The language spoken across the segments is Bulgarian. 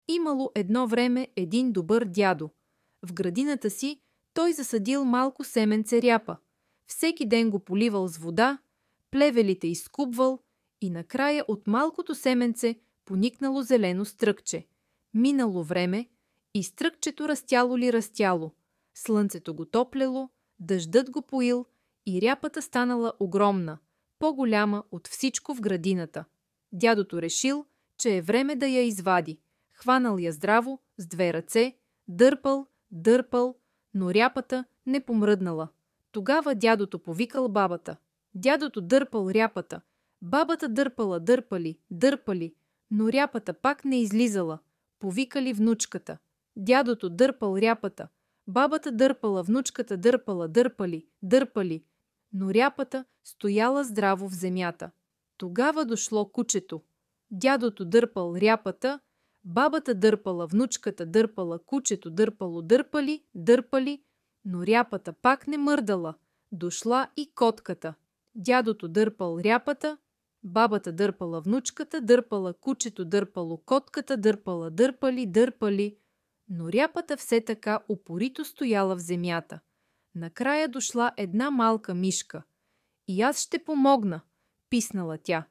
Имало едно време един добър дядо. В градината си той засадил малко семенце ряпа. Всеки ден го поливал с вода, плевелите изскубвал и накрая от малкото семенце поникнало зелено стръкче. Минало време и стръкчето растяло ли растяло. Слънцето го топлело, дъждът го поил и ряпата станала огромна, по-голяма от всичко в градината. Дядото решил, че е време да я извади. Хванал я здраво, с две ръце, дърпал, дърпал, но ряпата не помръднала. Тогава дядото повикал бабата. Дядото дърпал ряпата. Бабата дърпала, дърпали, дърпали, но ряпата пак не излизала. Повикали внучката. Дядото дърпал ряпата. Бабата дърпала, внучката дърпала, дърпали, дърпали, но ряпата стояла здраво в земята. Тогава дошло кучето. Дядото дърпал ряпата, бабата дърпала, внучката дърпала, кучето дърпало, дърпали, дърпали, но ряпата пак не мърдала. Дошла и котката. Дядото дърпал ряпата, бабата дърпала, внучката дърпала, кучето дърпало, котката дърпала, дърпали, дърпали, но ряпата все така упорито стояла в земята. Накрая дошла една малка мишка. И аз ще помогна, писнала тя.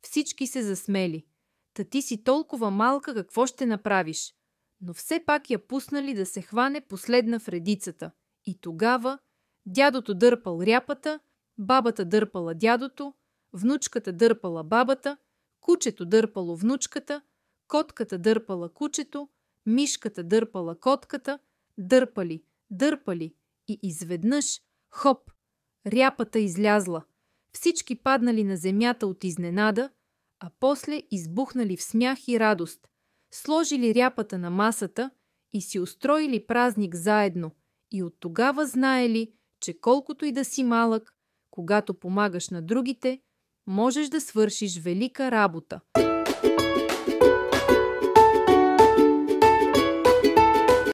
Всички се засмели. Та ти си толкова малка, какво ще направиш? Но все пак я пуснали да се хване последна в редицата. И тогава дядото дърпал ряпата, бабата дърпала дядото, внучката дърпала бабата, кучето дърпало внучката, котката дърпала кучето, мишката дърпала котката, дърпали, дърпали и изведнъж, хоп, ряпата излязла. Всички паднали на земята от изненада, а после избухнали в смях и радост. Сложили ряпата на масата и си устроили празник заедно и от тогава знаели, че колкото и да си малък, когато помагаш на другите, можеш да свършиш велика работа.